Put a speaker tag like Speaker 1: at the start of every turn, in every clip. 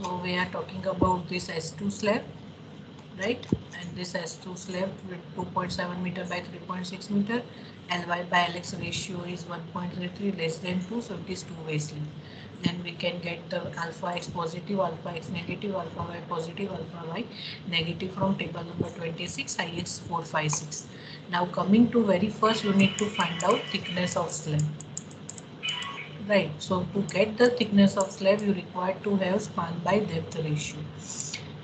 Speaker 1: So we are talking about this S2 slab, right? And this S2 slab with 2.7 meter by 3.6 meter, Ly by Lx ratio is 1.33 less than 2, so it is two-way slab. Then we can get the alpha x positive, alpha x negative, alpha y positive, alpha y negative from table number 26, Ix 456. Now coming to very first, you need to find out thickness of slab. Right, so to get the thickness of slab, you require to have span by depth ratio.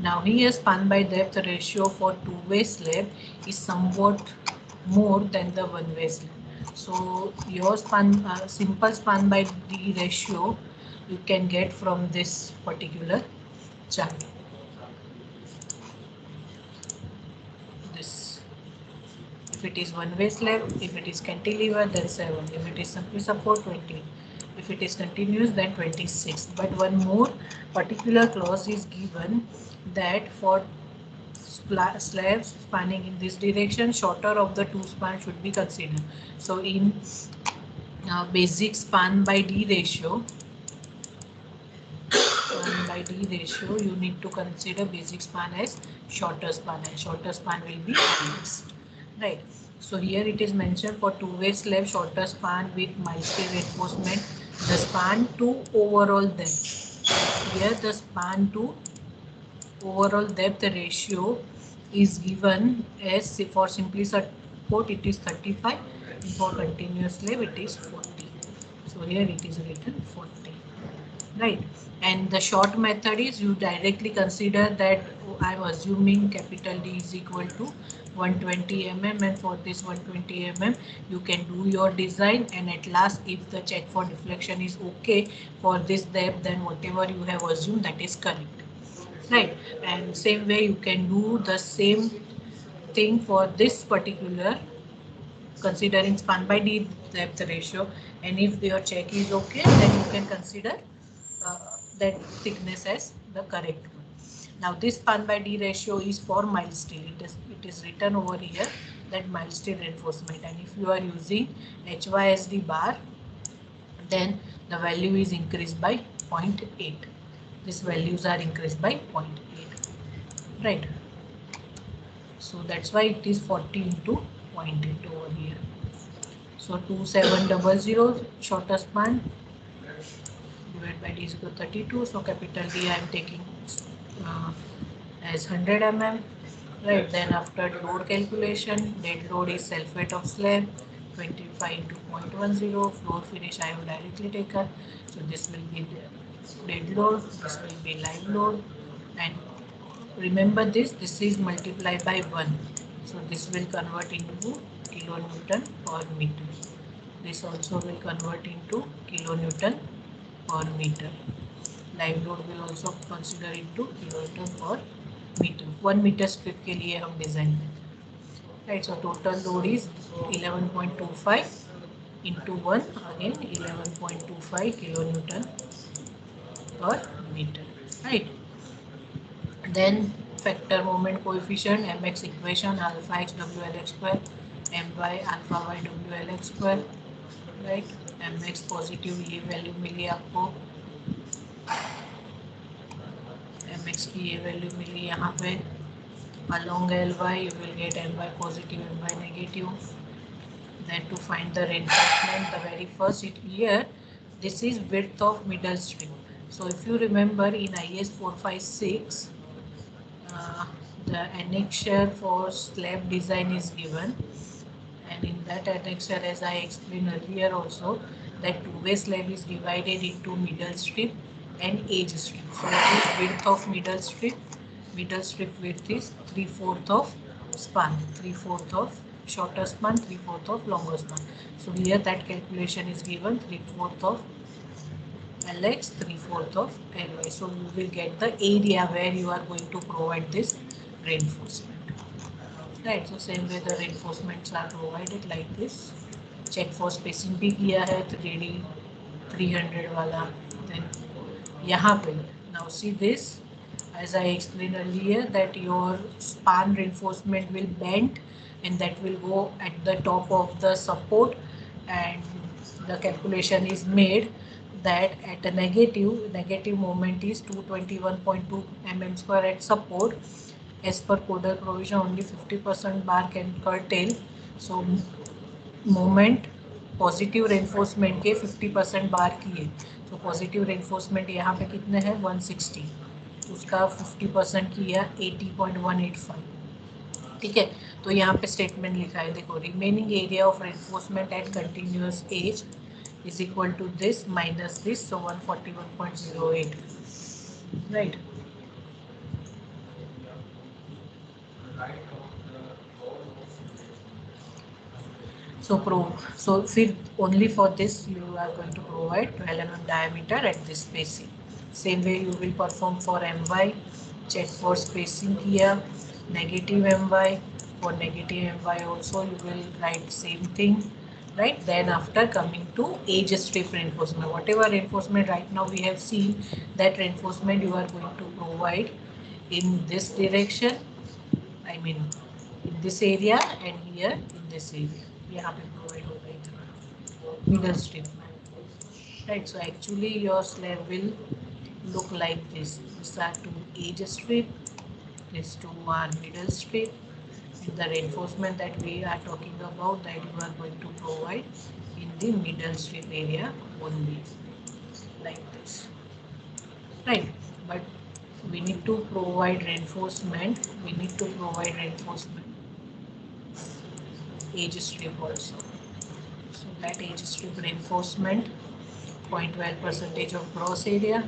Speaker 1: Now here span by depth ratio for two-way slab is somewhat more than the one-way slab. So your simple span by D ratio you can get from this particular chart. This, if it is one-way slab, if it is cantilever, then 7. If it is simply support, 20. If it is continuous, then 26. But one more particular clause is given that for slabs spanning in this direction, shorter of the two span should be considered. So in basic span by D ratio, you need to consider basic span as shorter span, and shorter span will be highest, right? So here it is mentioned for two-way slab, shorter span with mild steel reinforcement, the span to overall depth. Here the span to overall depth ratio is given as, for simply support it is 35, and for continuous slab it is 40. So here it is written 40, right? And the short method is you directly consider that I'm assuming capital D is equal to 120 mm, and for this 120 mm you can do your design, and at last if the check for deflection is okay for this depth, then whatever you have assumed that is correct, right? And same way you can do the same thing for this particular, considering span by D depth ratio, and if your check is okay, then you can consider that thickness as the correct one. Now this span by D ratio is for mild steel. It is written over here that mild steel reinforcement, and if you are using HYSD bar, then the value is increased by 0.8. These values are increased by 0.8, right? So that's why it is 40 into 0.8 over here. So 2700 shorter span divided by D is equal to 32. So capital D I am taking uh, as 100 mm. Right, then after load calculation, dead load is self weight of slab 25 into 0.10, floor finish I have directly taken. So this will be the dead load, this will be live load, and remember this is multiplied by 1. So this will convert into kilonewton per meter. This also will convert into kilonewton per meter. Live load will also consider into kilonewton per metre, 1 metre strip के लिए हम design करते हैं, right? So total load is 11.25 into 1, again 11.25 kilonewton per meter, right? Then factor moment coefficient, mx equation, alpha x wlx square, my alpha y wlx square, right? mx positive ये value मिली आपको, mx की ये value मिली यहाँ पे, along Ly you will get my positive, my negative. Then to find the reinforcement, the very first here, this is width of middle strip. So if you remember in IS 456, the annexure for slab design is given, and in that annexure, as I explained earlier also, that two-way slab is divided into middle strip and edge strip. So what is width of middle strip? Middle strip width is 3/4 of span, 3/4 of shorter span, 3/4 of longer span. So here that calculation is given, 3/4 of Lx, 3/4 of Ly. So you will get the area where you are going to provide this reinforcement. Right, so same way the reinforcements are provided like this. Check for spacing भी किया है 3D 300 वाला. Then यहाँ पे, now see this, as I explained earlier, that your span reinforcement will bend and that will go at the top of the support, and the calculation is made that at a negative moment is 221.2 mm square at support. As per Coder provision, only 50% bar can curtail. So moment positive reinforcement के 50% बार की है. तो positive reinforcement यहाँ पे कितने हैं 160, उसका 50% किया 80.185. ठीक है. तो यहाँ पे स्टेटमेंट लिखा है, देखो, remaining area of reinforcement at continuous edge is equal to this minus this, so 141.08. Right. So फिर only for this you are going to provide 12 mm diameter at this spacing. Same way you will perform for my. Check for spacing here, negative my. For negative my also you will write same thing, right? Then after coming to edge strip reinforcement, whatever reinforcement right now we have seen, that reinforcement you are going to provide in this direction, I mean in this area and here in this area. यहाँ पे provide होगा इतना middle strip में, right? So actually your slab will look like this. These are two edge strip, these two are middle strip, and the reinforcement that we are talking about, that you are going to provide in the middle strip area only, like this, right? But we need to provide reinforcement. We need to provide reinforcement edge strip also. So that edge strip reinforcement 0.12% of gross area,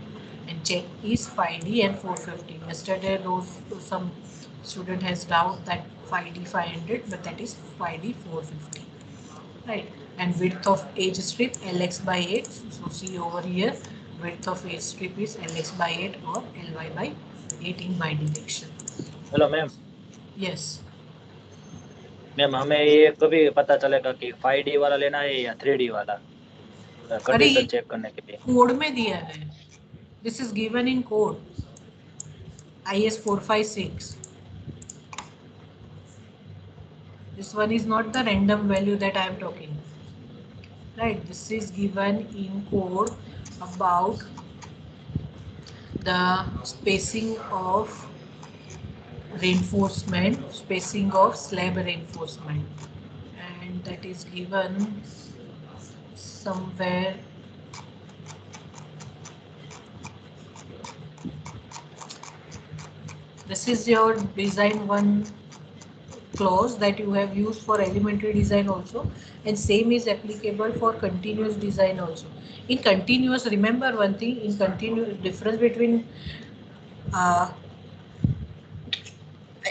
Speaker 1: and check is 5D and 450. Yesterday some student has doubt that 5D 500, but that is 5D 450, right? And width of edge strip LX by 8. So see over here, width of edge strip is LX by 8 or LY by 8 in my direction.
Speaker 2: Hello ma'am.
Speaker 1: Yes.
Speaker 2: Ma'am हमें ये कभी पता चलेगा कि 5D वाला लेना है या 3D वाला, कंडीशन चेक करने के लिए?
Speaker 1: कोड में दिया है. This is given in code IS 456. This one is not the random value that I am talking, right? This is given in code about the spacing of reinforcement, spacing of slab reinforcement, and that is given somewhere. This is your design one clause that you have used for elementary design also, and same is applicable for continuous design also. In continuous, remember one thing, in continuous, difference between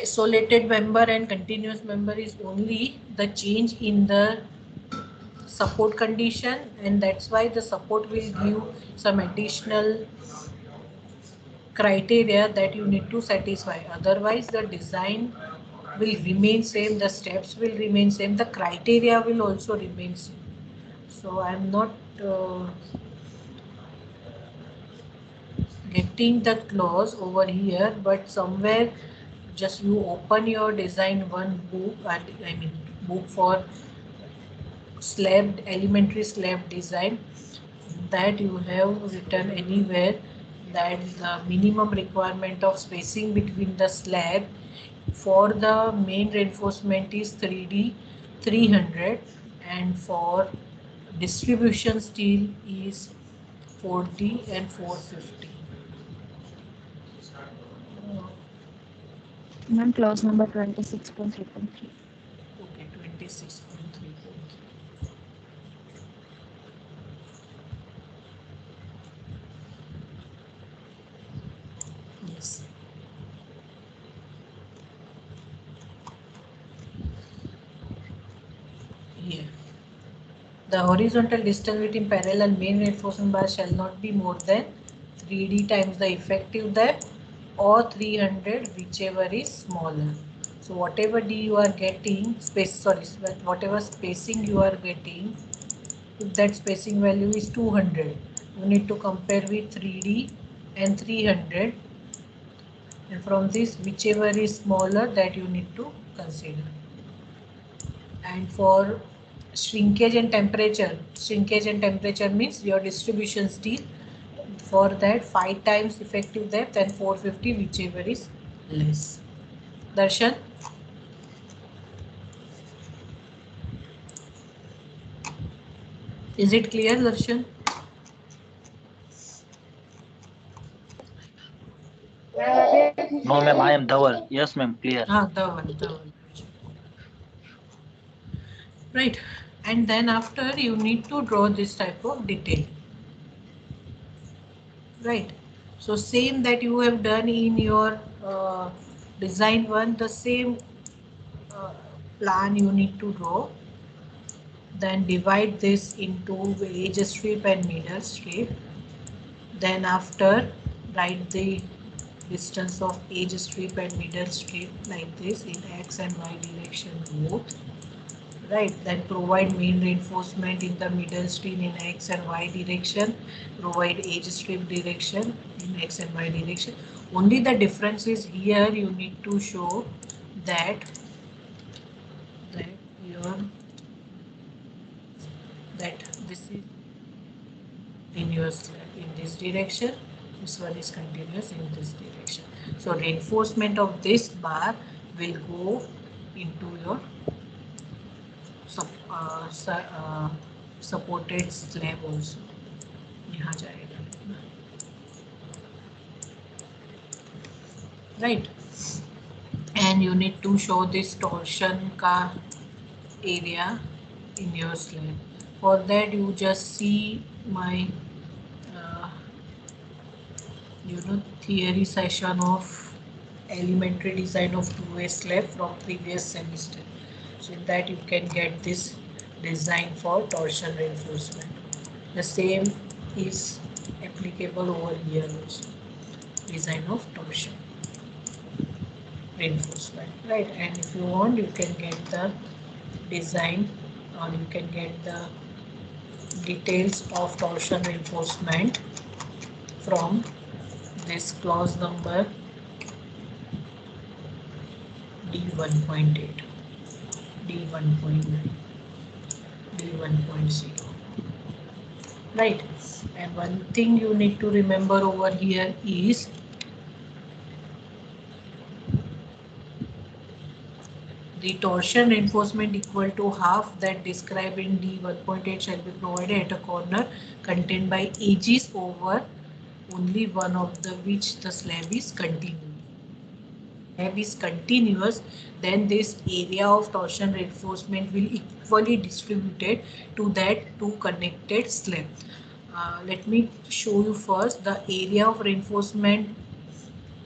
Speaker 1: isolated member and continuous member is only the change in the support condition, and that's why the support will give some additional criteria that you need to satisfy. Otherwise the design will remain same, the steps will remain same, the criteria will also remain same. So I am not getting the clause over here, but somewhere just you open your design one book, I mean book for slab, elementary slab design, that you have written anywhere that the minimum requirement of spacing between the slab for the main reinforcement is 3D 300, and for distribution steel is 4D and 450.
Speaker 3: Ma'am, clause number 26.3.3.
Speaker 1: Okay, 26.3. Yes. Here. The horizontal distance between parallel main reinforcement bars shall not be more than 3D times the effective depth or 300, whichever is smaller. So whatever D you are getting, whatever spacing you are getting, if that spacing value is 200, you need to compare with 3D and 300, and from this whichever is smaller, that you need to consider. And for shrinkage and temperature. Shrinkage and temperature means your distribution steel. For that 5 times effective depth and 450, whichever is less. Darshan? Is it clear, Darshan?
Speaker 2: No, ma'am, I am Dhaval. Yes, ma'am, clear.
Speaker 1: The one. Right. And then after you need to draw this type of detail. Right. So same that you have done in your design one, the same uh, plan you need to draw. Then divide this into edge strip and middle strip. Then after write the distance of edge strip and middle strip like this in x and y direction both. Right, then provide main reinforcement in the middle strip in x and y direction, provide edge strip direction in x and y direction. Only the difference is here you need to show that your that this is continuous in this direction, this one is continuous in this direction. So reinforcement of this bar will go into your supported slab also. यहाँ जाएगा, right? And you need to show this torsion का area in your slab. For that you just see my theory session of elementary design of two-way slab from previous semester. So in that you can get this design for torsion reinforcement. The same is applicable over here also. Design of torsion reinforcement, right? And if you want, you can get the design or you can get the details of torsion reinforcement from this clause number D1.8, D1.9, D1.0, right? And one thing you need to remember over here is the torsion reinforcement equal to half that described in D1.8 shall be provided at a corner contained by edges over only one of the which the slab is continuous. Slab is continuous, then this area of torsion reinforcement will equally distributed to that two connected slab. Let me show you first. The area of reinforcement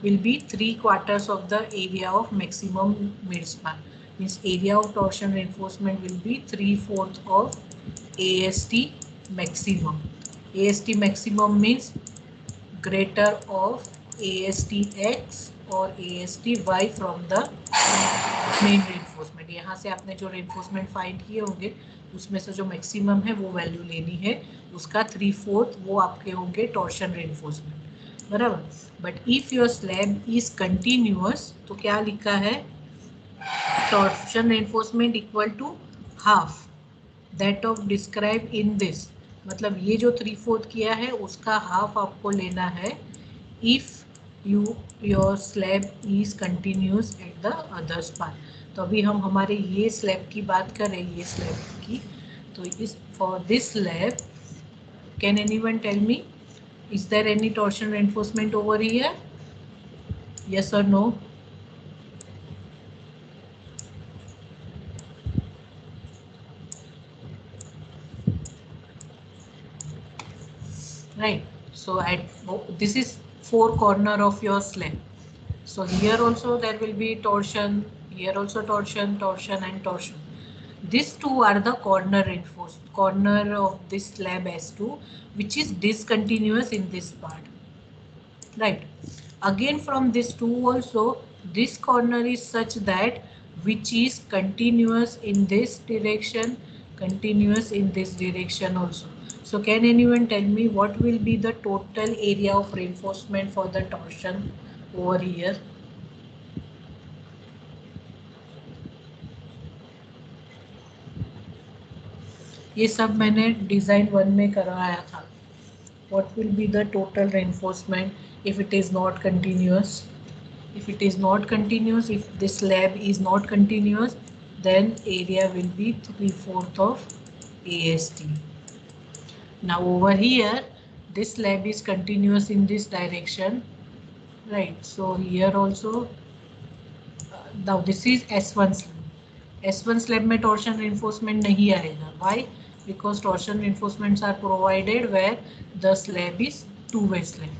Speaker 1: will be 3/4 of the area of maximum midspan. Means area of torsion reinforcement will be 3/4 of AST maximum. AST maximum means greater of ASTX और ASTY from the main reinforcement. यहाँ से आपने जो reinforcement find किए होंगे उसमें से जो maximum है वो वैल्यू लेनी है, उसका 3/4 वो आपके होंगे torsion reinforcement, बराबर. But if your slab is continuous तो क्या लिखा है, torsion reinforcement equal to half that of describe in this. मतलब ये जो 3/4 किया है उसका हाफ आपको लेना है if your slab is continuous at the other span. तो अभी हम हमारे ये स्लैब की बात करें, ये स्लैब की, तो इस for this slab can anyone tell me, is there any torsion reinforcement over here? Yes or no? Right. So this is 4 corner of your slab. So here also there will be torsion, here also torsion, torsion and torsion. These two are the corner reinforced corner of this slab S2, which is discontinuous in this part. Right. Again from this two also, this corner is such that which is continuous in this direction, continuous in this direction also. So can anyone tell me what will be the total area of reinforcement for the torsion over here? ये सब मैंने design 1 में करवाया था. What will be the total reinforcement if it is not continuous? If it is not continuous, if this slab is not continuous, then area will be 3/4 of AST. Now over here, this slab is continuous in this direction, right? So here also, now this is S1 slab. S1 slab में torsion reinforcement नहीं आएगा. Why? Because torsion reinforcements are provided where the slab is two-way slab.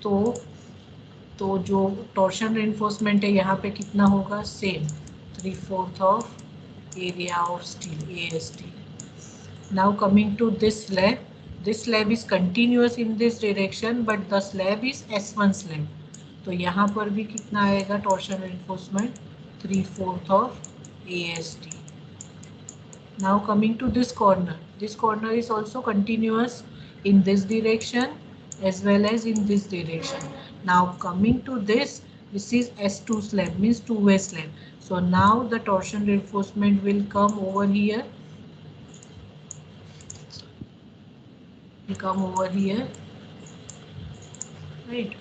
Speaker 1: तो जो torsion reinforcement है यहाँ पे कितना होगा? Same, 3/4 of area of steel, AST. Now coming to this slab is continuous in this direction, but the slab is S1 slab. तो यहाँ पर भी कितना आएगा torsion reinforcement? 3/4 of AST. Now coming to this corner is also continuous in this direction as well as in this direction. Now coming to this is S2 slab, means two-way slab. So now the torsion reinforcement will come over here. Right?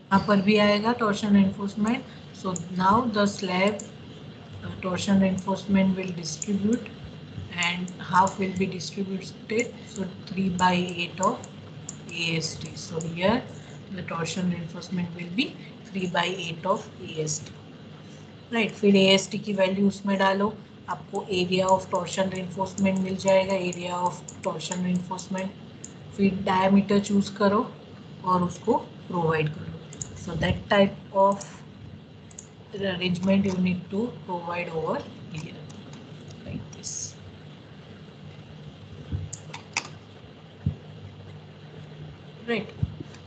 Speaker 1: यहाँ पर भी आएगा torsion reinforcement. So now the slab torsion reinforcement will distribute, and half will be distributed. So 3/8 of AST. So here the torsion reinforcement will be 3/8 of AST. Right, फिर AST की value उसमें डालो, आपको area of torsion reinforcement मिल जाएगा, area of torsion reinforcement. फिर diameter choose करो और उसको प्रोवाइड करो. So that type of arrangement you need to provide over here like this. Right,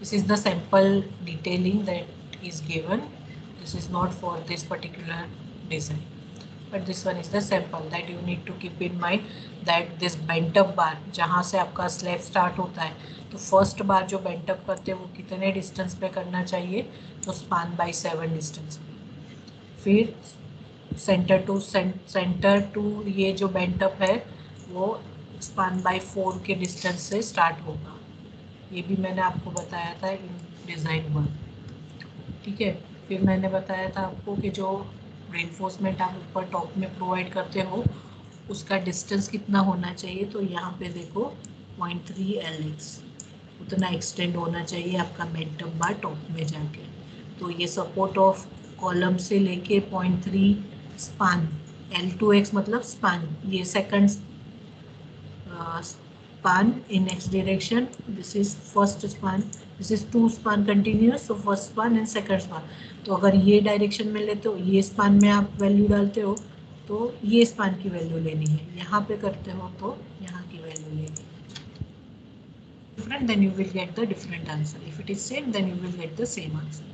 Speaker 1: this is the sample detailing that is given. This is not for this particular design, but this one is the sample that you need to keep in mind that this bent up bar जहाँ से आपका slab start होता है, तो first बार जो bent up करते हैं वो कितने डिस्टेंस पे करना चाहिए? तो स्पान बाय 7 डिस्टेंस. फिर सेंटर टू ये जो बेंट अप है वो स्पान बाय 4 के डिस्टेंस से स्टार्ट होगा. ये भी मैंने आपको बताया था इन डिज़ाइन 1. ठीक है, फिर मैंने बताया था आपको कि जो रेनफोर्समेंट आप ऊपर टॉप में प्रोवाइड करते हो उसका डिस्टेंस कितना होना चाहिए. तो यहाँ पे देखो 0.3 LX उतना एक्सटेंड होना चाहिए आपका बेंट अप बार टॉप में जाके. तो ये सपोर्ट ऑफ कॉलम से लेके 0.3 स्पान, L2X मतलब स्पान, ये second span in x direction. This is first span, this is 2 span continuous, so first span and second span. तो अगर ये डायरेक्शन में लेते हो, ये स्पान में आप वैल्यू डालते हो तो ये स्पान की वैल्यू लेनी है, यहाँ पे करते हो तो यहाँ की वैल्यू लेनी है. Different, then you will get the different answer. If it is same, then you will get the same answer.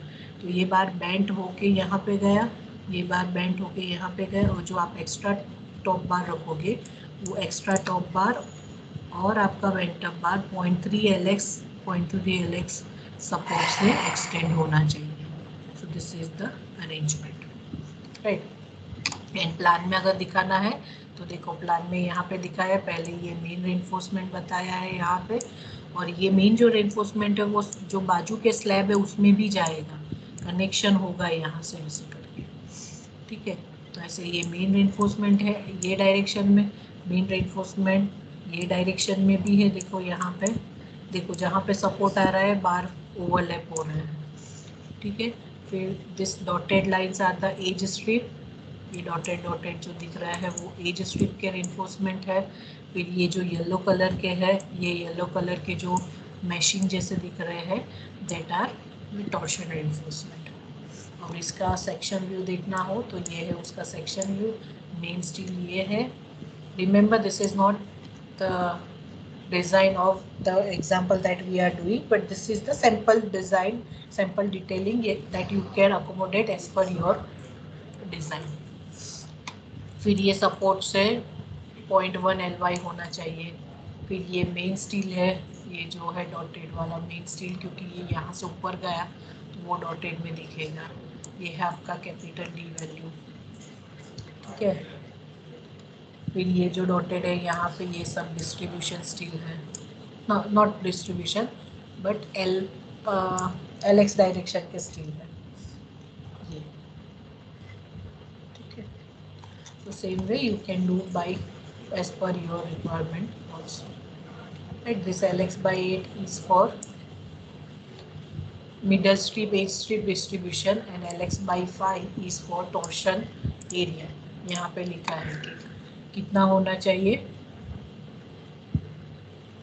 Speaker 1: तो ये बार बेंट होके यहाँ पे गया, ये बार बेंट होके यहाँ पे गया, और जो आप एक्स्ट्रा टॉप बार रखोगे वो एक्स्ट्रा टॉप बार और आपका बेंट अप बार 0.3 LX सपोर्ट से एक्सटेंड होना चाहिए. So this is the arrangement. Right, and plan में अगर दिखाना है तो देखो प्लान में यहाँ पे दिखाया, पहले ये मेन रेनफोर्समेंट बताया है यहाँ पे, और ये मेन जो रेनफोर्समेंट है वो जो बाजू के स्लैब है उसमें भी जाएगा, कनेक्शन होगा यहाँ से ऐसे करके. ठीक है, तो ऐसे ये मेन रेनफोर्समेंट है ये डायरेक्शन में, मेन रेनफोर्समेंट ये डायरेक्शन में भी है. देखो यहाँ पे, देखो जहाँ पे सपोर्ट आ रहा है बार ओवरलैप हो रहा है. ठीक है, फिर this dotted lines are the edge strip, ये डॉटेड जो दिख रहा है वो एज स्ट्रिप के रेनफोर्समेंट है. फिर ये जो येलो कलर के है, ये येलो कलर के जो मैशिंग जैसे दिख रहे हैं दैट आर टॉर्शन रेनफोर्समेंट. और इसका सेक्शन व्यू देखना हो तो ये है उसका सेक्शन व्यू. मेन स्टील ये है. Remember this is not the design of the example that we are doing, but this is the sample design, sample detailing that you can accommodate as per your design. फिर ये support से 0.1 LY होना चाहिए. फिर ये main steel है, ये जो है डॉटेड वाला मेन स्टील, क्योंकि ये यहाँ से ऊपर गया तो वो डॉटेड में दिखेगा. ये है आपका कैपिटल D वैल्यू. ठीक है, फिर ये जो डॉटेड है यहाँ पे ये सब डिस्ट्रीब्यूशन स्टिल है, not distribution but L x direction के स्टिल है ये, ठीक है। So same way you can do by as per your requirement also. Right, this Lx by 8 is for middle strip, edge strip distribution and Lx by 5 is for torsion area. यहाँ पे लिखा है कि कितना होना चाहिए,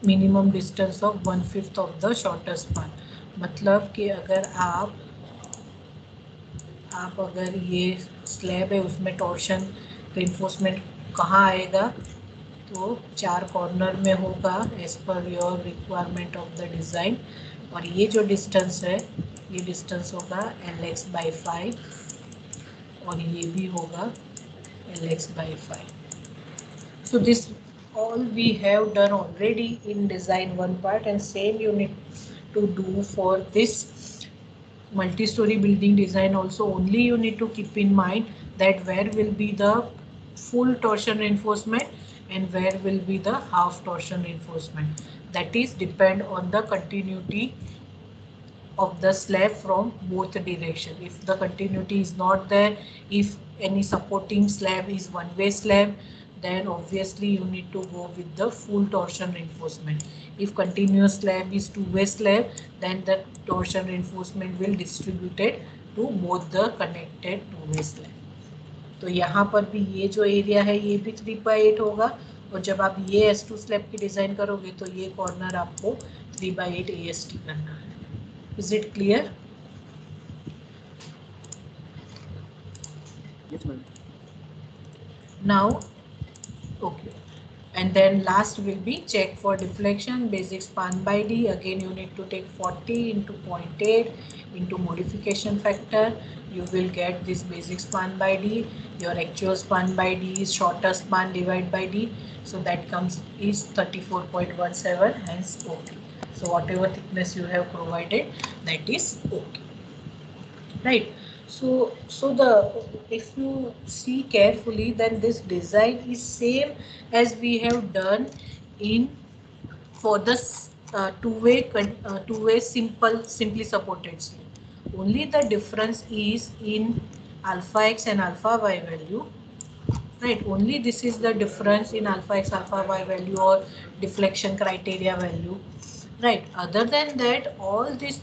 Speaker 1: minimum distance of 1/5 of the shortest span. मतलब कि अगर आप अगर ये स्लैब है उसमें टॉर्शन रिइंफोर्समेंट कहाँ आएगा, तो 4 कॉर्नर में होगा as per your requirement of the design. और ये जो डिस्टेंस है ये डिस्टेंस होगा Lx by 5 और ये भी होगा Lx by 5। So this all we have done already in design one part, and same you need to do for this multi-story building design also. Only you need to keep in mind that where will be the full torsion reinforcement and where will be the half torsion reinforcement. That is depend on the continuity of the slab from both direction. If the continuity is not there, if any supporting slab is one-way slab, then obviously you need to go with the full torsion reinforcement. If continuous slab is two-way slab, then the torsion reinforcement will distributed to both the connected two-way slab. तो यहाँ पर भी ये जो area है ये भी 3/8 होगा, और जब आप ये S2 स्लैब की डिजाइन करोगे तो ये कॉर्नर आपको 3/8 AST करना है। Is it clear?
Speaker 2: Yes, ma'am.
Speaker 1: Now, okay. And then last will be check for deflection, basic span by D. Again, you need to take 40 into 0.8 into modification factor. You will get this basic span by D. Your actual span by D is shorter span divided by D. So that comes is 34.17, hence okay. So whatever thickness you have provided, that is okay. Right. So the if you see carefully, then this design is same as we have done in for the two-way simply supported slab. Only the difference is in alpha x and alpha y value. Right, only this is the difference in alpha x alpha y value or deflection criteria value. Right, other than that, all these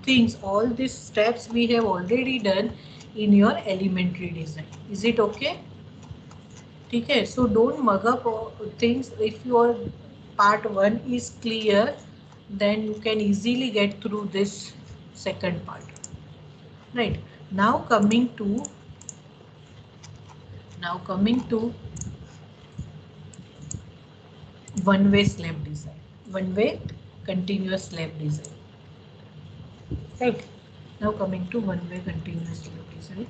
Speaker 1: things, all these steps we have already done in your elementary design. Is it okay? ठीक है, so don't mug up things. If your part 1 is clear, then you can easily get through this second part. Right, now coming to one-way slab design, one-way continuous slab design. Right, now coming to one-way continuous slab design.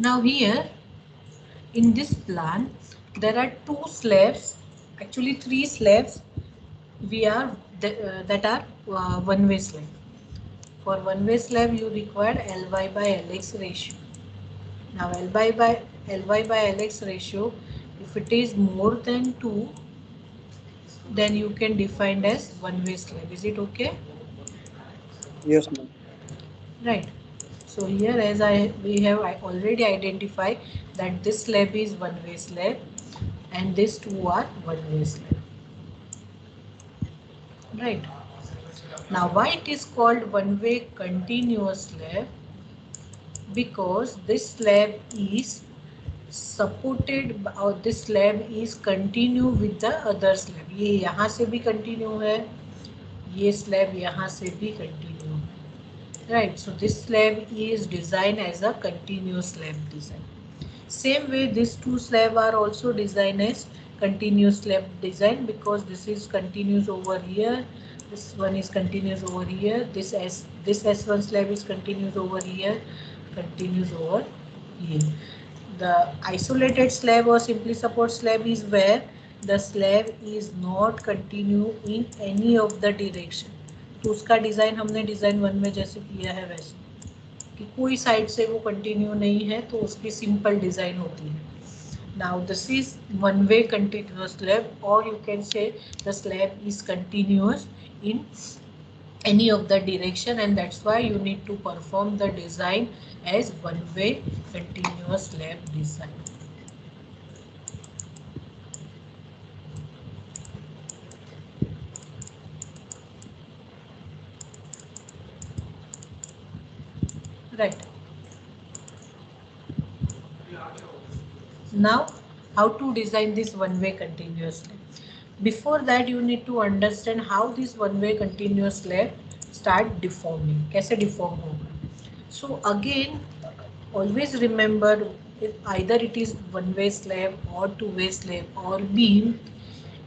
Speaker 1: Now here in this plan there are two slabs, actually three slabs that are one-way slab. For one-way slab you require Ly by Lx ratio. Now Ly by Lx ratio, if it is more than 2, then you can define as one-way slab. Is it okay?
Speaker 2: Yes, ma'am.
Speaker 1: Right. So here as we have already identified that this slab is one-way slab and these two are one-way slab. Right. Now why it is called one-way continuous slab? Because this slab is supported or this slab is continue with the other slab. ये यहाँ से भी continue है, ये slab यहाँ से भी continue है. right? So this slab is designed as a continuous slab design. Same way, these two slab are also designed as continuous slab design, because this is continuous over here, this one is continuous over here, this S1 slab is continuous over here, continuous over here. The isolated slab or simply support slab is where the slab is not continue in any of the direction. तो उसका design हमने design 1 में जैसे किया है वैसे कि कोई साइड से वो कंटिन्यू नहीं है, तो उसकी सिंपल डिजाइन होती है. Now this is one way continuous slab, or you can say the slab is continuous in any of the direction, and that's why you need to perform the design as one way continuous slab design. Right. Now, how to design this one-way continuous slab? Before that, you need to understand how this one-way continuous slab start deforming. कैसे deform होगा? So again, always remember, if either it is one-way slab or two-way slab or beam,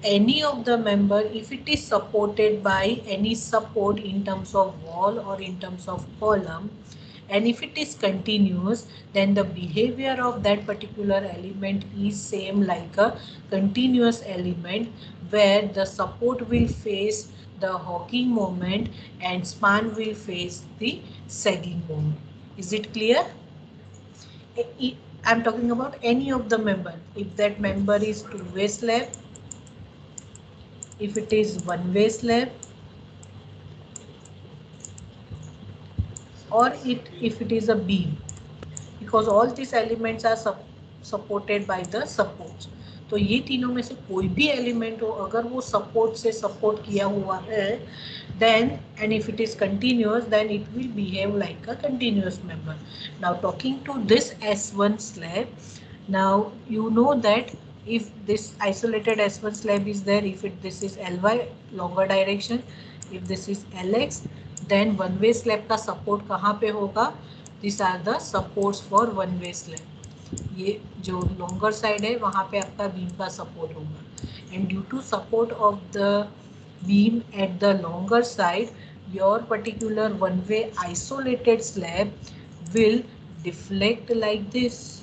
Speaker 1: any of the member, if it is supported by any support in terms of wall or in terms of column, and if it is continuous, then the behavior of that particular element is same like a continuous element, where the support will face the hawking moment and span will face the sagging moment. Is it clear? I'm talking about any of the member. If that member is two-way slab, if it is one-way slab, or if it is a beam, because all these elements are supported by the supports. तो ये तीनों में से कोई भी element हो, अगर वो सपोर्ट से सपोर्ट किया हुआ है, then and if it is continuous, then it will behave like a continuous member. Now talking to this S1 slab, now you know that if this isolated S1 slab is there, if this is Ly longer direction, if this is Lx, then one way slab का support कहाँ पे होगा? These are the supports for one way slab. ये जो longer side है वहाँ पे आपका beam का support होगा, and due to support of the beam at the longer side, your particular one way isolated slab will deflect like this.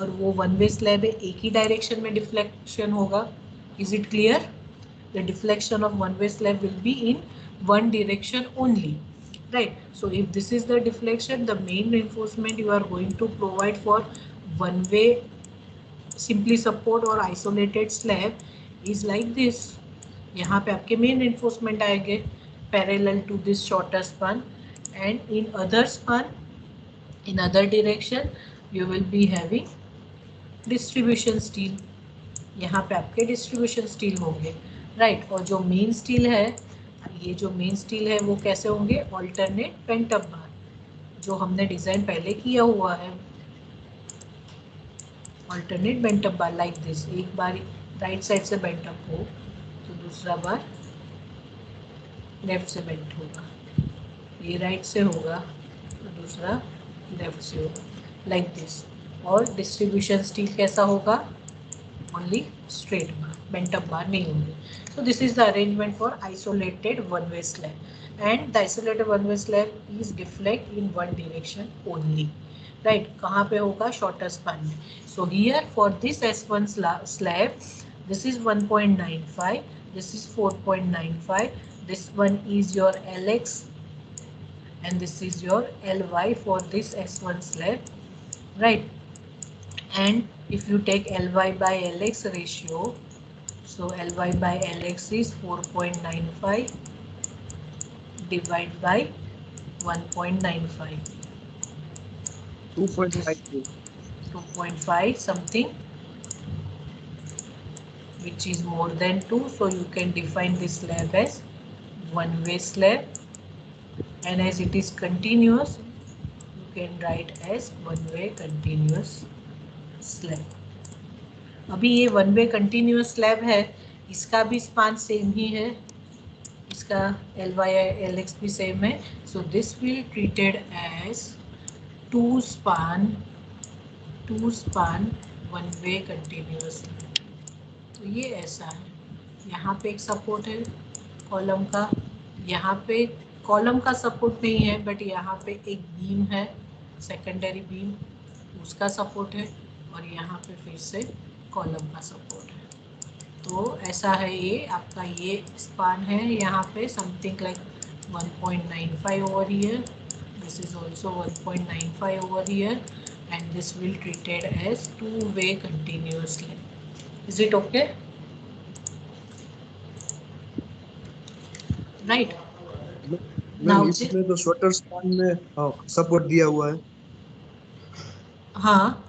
Speaker 1: और वो वन वे स्लैब है, एक ही डायरेक्शन में डिफ्लेक्शन होगा. Is it clear? The deflection of one way slab will be in one direction only, right? So if this is the deflection, the main reinforcement you are going to provide for one way simply support or isolated slab is like this. यहाँ पे आपके main reinforcement आएंगे parallel to this shorter span, and in other span, in other direction, you will be having distribution steel. यहाँ पे आपके distribution steel होंगे, right? और जो main steel है, ये जो मेन स्टील है वो कैसे होंगे? ऑल्टरनेट पेंट अप बार, जो हमने डिजाइन पहले किया हुआ है. Alternate bent up bar like this. एक बार राइट साइड से बेंट अप हो तो दूसरा बार लेफ्ट से बेंट होगा. ये राइट से होगा तो दूसरा लेफ्ट से होगा, लाइक दिस. और डिस्ट्रीब्यूशन स्टील कैसा होगा? Only straight bar, bent up bar नहीं होंगे. So this is the arrangement for isolated one-way slab, and the isolated one-way slab is deflect in one direction only, right? कहाँ पे होगा? Shorter span में. So here for this S1 slab, this is 1.95, this is 4.95, this one is your Lx, and this is your Ly for this S1 slab, right? And if you take Ly by Lx ratio, so Ly by Lx is 4.95 divided by 1.95.
Speaker 4: 2.52.
Speaker 1: 2.5 something, which is more than 2. So you can define this slab as one-way slab, and as it is continuous, you can write as one-way continuous slab. अभी ये one way continuous slab है, इसका भी span same ही है, इसका Ly Lx भी same है. So this will treated as two span one way continuously. तो ये ऐसा है. यहाँ पे एक सपोर्ट है कॉलम का, यहाँ पे कॉलम का सपोर्ट नहीं है बट यहाँ पे एक बीम है, सेकेंडरी बीम, उसका सपोर्ट है, और यहाँ पे फिर से कॉलम का सपोर्ट है. तो ऐसा है ये आपका, ये स्पान है यहाँ पे something like 1.95 over here, this is also 1.95 over here, and this will treated as two way continuously. Is it okay? Right.
Speaker 4: Ma'am इसमें तो शॉर्टर स्पान में सपोर्ट दिया हुआ है.
Speaker 1: हाँ,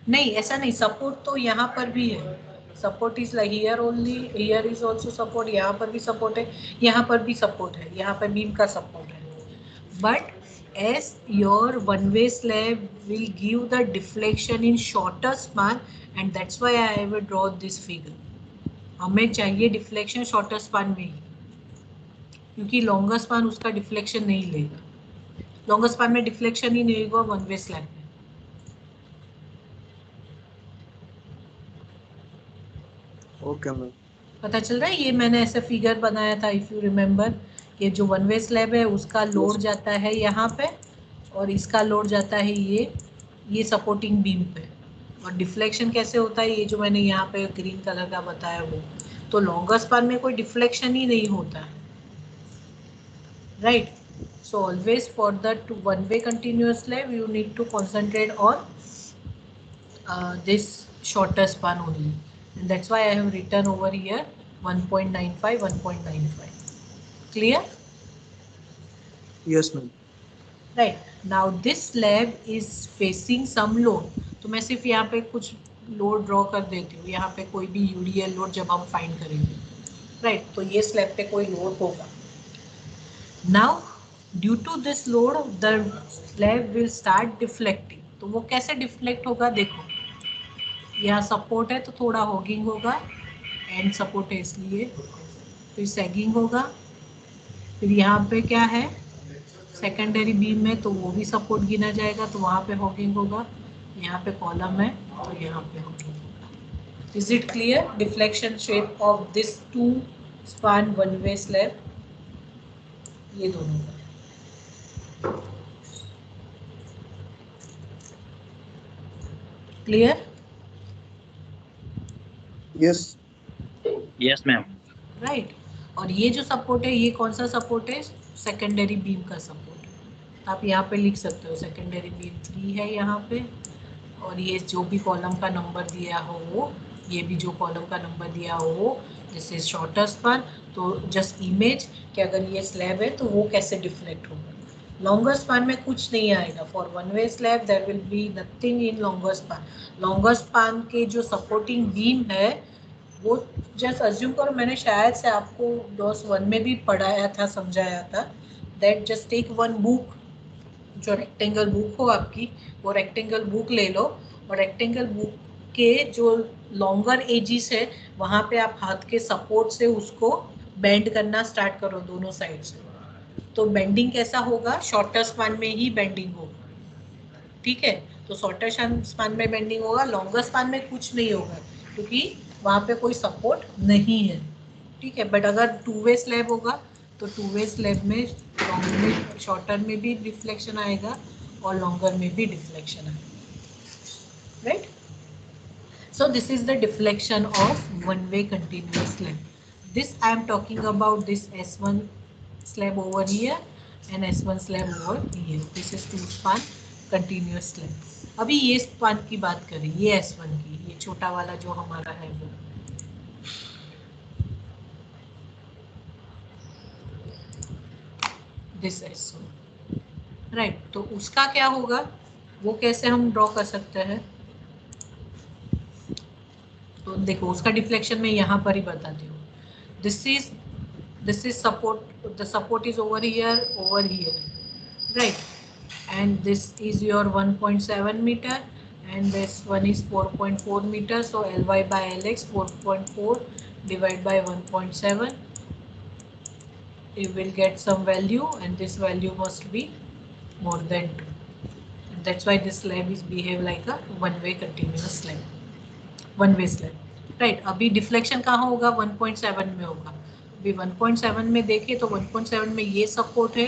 Speaker 1: नहीं ऐसा नहीं, सपोर्ट तो यहाँ पर भी है. Support is like here only, here is also support, यहाँ पर भी सपोर्ट है, यहाँ पर भी सपोर्ट है, यहाँ पर बीम का सपोर्ट है. But as your one way slab will give the deflection in shorter span, and that's why I have drawn this figure. हमें चाहिए डिफ्लेक्शन शॉर्टर स्पान में ही, क्योंकि लॉन्गर स्पान उसका डिफ्लेक्शन नहीं लेगा. लॉन्गर स्पान में डिफ्लेक्शन ही नहीं होगा वन वे स्लैब में.
Speaker 4: Okay ma'am.
Speaker 1: पता चल रहा है? ये मैंने ऐसे फिगर बनाया था, इफ यू रिमेम्बर. ये जो वन वे स्लैब है उसका लोड जाता है यहाँ पे, और इसका लोड जाता है ये सपोर्टिंग बीम पे. और डिफ्लेक्शन कैसे होता है, ये जो मैंने यहाँ पे ग्रीन कलर का बताया वो. तो लॉन्गर स्पान में कोई डिफ्लेक्शन ही नहीं होता है. Right. So always for the one way continuous slab you need to concentrate on this shorter span only. And that's why I have written over here 1.95, 1.95. Clear?
Speaker 4: Yes ma'am.
Speaker 1: Right. Now this slab is facing some load. तो मैं सिर्फ यहाँ पे कुछ load draw कर देती हूँ. यहाँ पे कोई भी UDL लोड जब हम फाइंड करेंगे. राइट. तो ये स्लैब पे कोई लोड होगा. Now due to this load the slab will start deflecting. तो वो कैसे डिफ्लेक्ट होगा देखो. यहाँ सपोर्ट है तो थोड़ा हॉगिंग होगा, एंड सपोर्ट है इसलिए, फिर सैगिंग होगा. फिर यहाँ पे क्या है, सेकेंडरी बीम में, तो वो भी सपोर्ट गिना जाएगा, तो वहाँ पे हॉगिंग होगा. यहाँ पे कॉलम है तो यहाँ पे हॉगिंग होगा. Is it clear? Deflection shape of this two span one way slab, ये दोनों का. Clear?
Speaker 4: Yes.
Speaker 2: Yes ma'am.
Speaker 1: Right. और ये जो सपोर्ट है, ये कौन सा सपोर्ट है? सेकेंडरी बीम का सपोर्ट. आप यहाँ पे लिख सकते हो सेकेंडरी बीम 3 है यहाँ पे, और ये जो भी कॉलम का नंबर दिया हो वो, ये भी जो कॉलम का नंबर दिया हो वो, दिस इज शॉर्टर स्पान. तो जस्ट इमेज कि अगर ये स्लैब है तो वो कैसे डिफ्लेक्ट होगा. लॉन्गर स्पान में कुछ नहीं आएगा. For one way slab there will be nothing in longer span. Longer span के जो सपोर्टिंग बीम है वो जस्ट अज्यूम करो, मैंने शायद से आपको डॉस 1 में भी पढ़ाया था, समझाया था, that just take one book, जो रेक्टेंगल बुक हो आपकी, वो रेक्टेंगल बुक ले लो, और रेक्टेंगल बुक के जो लॉन्गर एजिस है वहाँ पे आप हाथ के सपोर्ट से उसको बेंड करना स्टार्ट करो दोनों साइड से. तो बेंडिंग कैसा होगा? शॉर्टर स्पान में ही बेंडिंग होगा. ठीक है. तो शॉर्टर स्पान में बेंडिंग होगा, लॉन्गर स्पान में कुछ नहीं होगा क्योंकि वहाँ पे कोई सपोर्ट नहीं है. ठीक है. बट अगर टू वे स्लैब होगा तो टू वे स्लैब में शॉर्टर में भी डिफ्लेक्शन आएगा और लॉन्गर में भी डिफ्लेक्शन आएगा. Right. So this is the deflection of one way continuous slab. This I am talking about this S1 slab over here and S1 slab over here. This is two span continuous slab. अभी ये span की बात करें, ये S1 की, ये छोटा वाला जो हमारा है वो. This S1. राइट. तो उसका क्या होगा, वो कैसे हम ड्रॉ कर सकते हैं? तो देखो उसका डिफ्लेक्शन मैं यहाँ पर ही बताती हूँ. This is support. The support is over here, right? And this is your 1.7 meter, and this one is 4.4 meters. So Ly by Lx 4.4 divided by 1.7. you will get some value and this value must be more than 2. And that's why this slab is behave like a one way continuous slab, one way slab. Right अभी deflection कहाँ होगा 1.7 में होगा. अभी 1.7 में देखें तो 1.7 में ये सपोर्ट है,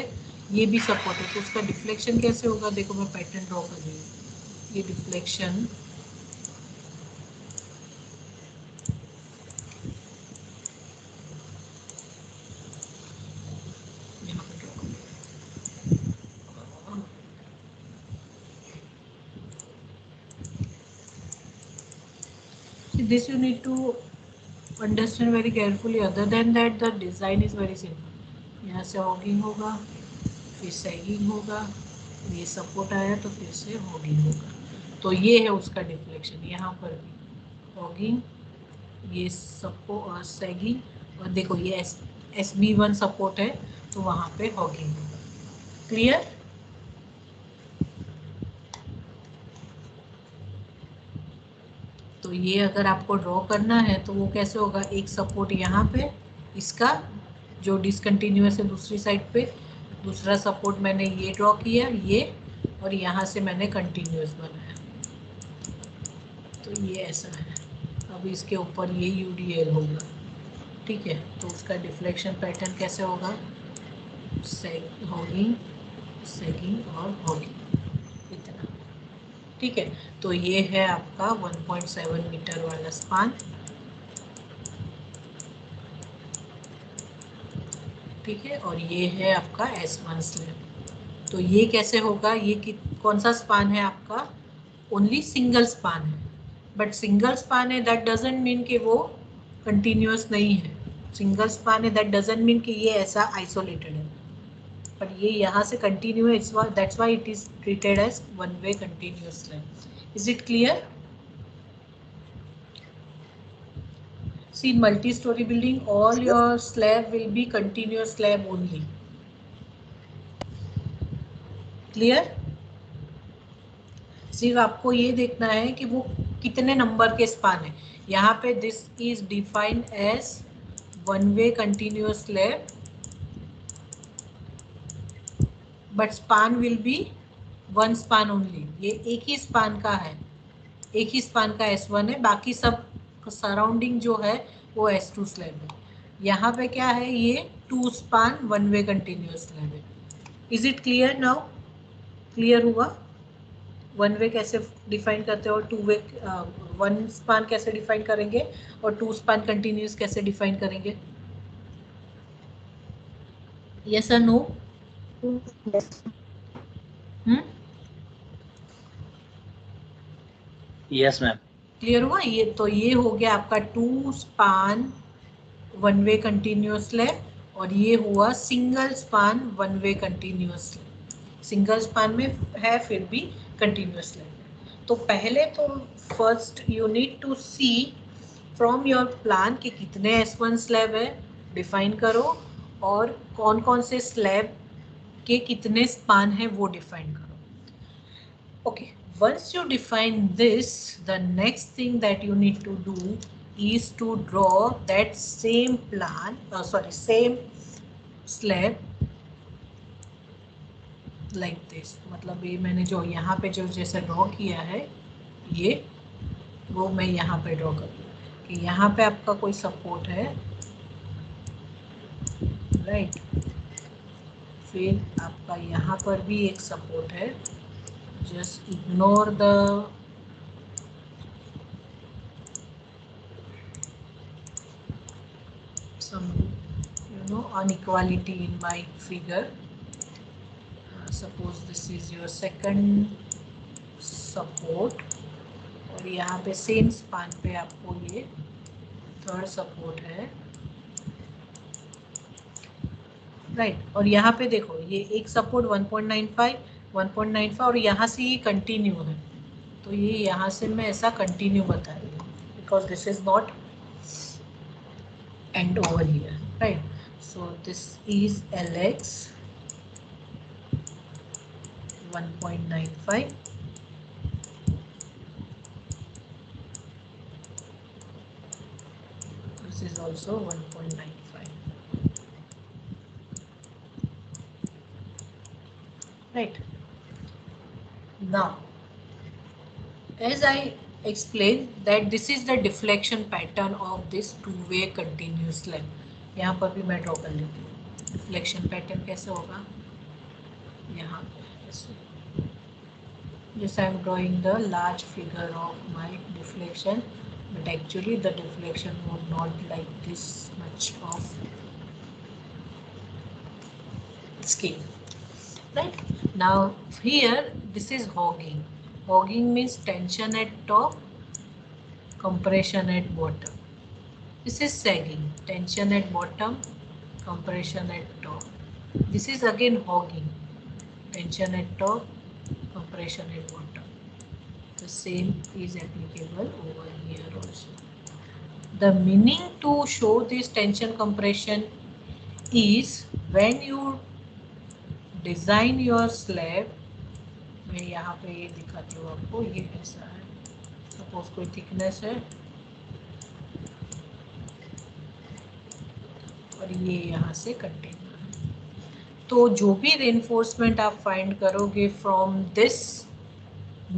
Speaker 1: ये भी सपोर्ट है, तो उसका डिफ्लेक्शन कैसे होगा. देखो मैं पैटर्न ड्रॉ कर रही हूँ. ये डिफ्लेक्शन यहाँ पे ड्रॉ कर. This you need to understand very carefully. Other than that, the design is very simple. यहाँ से हॉगिंग होगा, फिर सैगिंग होगा, ये सपोर्ट आया तो फिर से हॉगिंग होगा. तो ये है उसका डिफ्लेक्शन. यहाँ पर भी हॉगिंग, ये सपोर्ट सैगिंग, और देखो ये SB1 सपोर्ट है तो वहाँ पे हॉगिंग होगा. क्लियर. तो ये अगर आपको ड्रॉ करना है तो वो कैसे होगा. एक सपोर्ट यहाँ पे, इसका जो डिसकंटिन्यूअस है दूसरी साइड पे, दूसरा सपोर्ट मैंने ये ड्रॉ किया ये, और यहाँ से मैंने कंटिन्यूअस बनाया. तो ये ऐसा है. अब इसके ऊपर ये UDL होगा. ठीक है. तो उसका डिफ्लेक्शन पैटर्न कैसे होगा. हॉगिंग, सेगिंग और हॉगिंग, इतना. ठीक है. तो ये है आपका 1.7 मीटर वाला स्पान. ठीक है. और ये है आपका S1 स्लैब. तो ये कैसे होगा. ये कौन सा स्पान है आपका. ओनली सिंगल स्पान है. बट सिंगल स्पान है दैट डजंट मीन कि वो कंटिन्यूअस नहीं है. सिंगल स्पान है दैट डजंट मीन कि ये ऐसा आइसोलेटेड है. पर ये यहाँ से कंटिन्यू है. That's why it is treated as one way continuous slab. Is it clear. See, multi-story building, all your slab will be continuous slab only. Clear? सिर्फ आपको ये देखना है कि वो कितने नंबर के स्पान है. यहाँ पे this is defined as one way continuous slab, but span will be one span only. ये एक ही स्पान का है, एक ही स्पान का S1 है. बाकी सब सराउंडिंग जो है वो S2 स्लैब है. यहाँ पे क्या है, ये 2 span one way continuous slab है. Is it clear now. Clear हुआ. वन वे कैसे डिफाइन करते हैं और टू वे, वन स्पान कैसे डिफाइन करेंगे और 2 स्पान कंटिन्यूअस कैसे डिफाइन करेंगे. यस और नो.
Speaker 2: Yes ma'am.
Speaker 1: क्लियर हुआ. ये तो ये हो गया आपका 2 span one way continuous slab, और ये हुआ single span one way continuous slab. Single span में है फिर भी कंटिन्यूअस स्लैब. तो पहले तो first you need to see from your plan कि कितने S1 स्लैब है डिफाइन करो, और कौन कौन से स्लैब के कितने स्पान है वो डिफाइन करो. Okay, once you define this, the next thing that you need to do is to draw that same plan, same slab like this. मतलब ये मैंने जो यहाँ पे जो जैसे ड्रॉ किया है ये, वो मैं यहाँ पे ड्रॉ करूँ कि यहाँ पे आपका कोई सपोर्ट है, राइट. फिर आपका यहाँ पर भी एक सपोर्ट है. Just ignore the some inequality in my figure. Suppose this is your second support, और यहाँ पे सेम स्पान पे आपको ये थर्ड सपोर्ट है, राइट. और यहाँ पे देखो ये एक सपोर्ट 1.95 और यहाँ से ये कंटिन्यू है. तो ये यहाँ से मैं ऐसा कंटिन्यू बता रही हूँ because this is not and over here, right. So this is LX 1.95. This is also 1.95. right? Now, as I explained that this is the deflection pattern of this two-way continuous slab. यहाँ पर भी मैं draw कर लेती हूँ. Deflection pattern कैसे होगा यहाँ ऐसे. Yes, I am drawing the large figure of my deflection, but actually the deflection was not like this much of scale. Right? Now here this is hogging. Hogging means tension at top, compression at bottom. This is sagging. Tension at bottom, compression at top. This is again hogging. Tension at top, compression at bottom. The same is applicable over here also. The meaning to show this tension compression is when you design your slab. मैं यहाँ पे ये दिखाती हूँ आपको. ये ऐसा है. सपोज कोई थिकनेस है और ये यहाँ से कंटेनर है. तो जो भी रेनफोर्समेंट आप फाइंड करोगे from this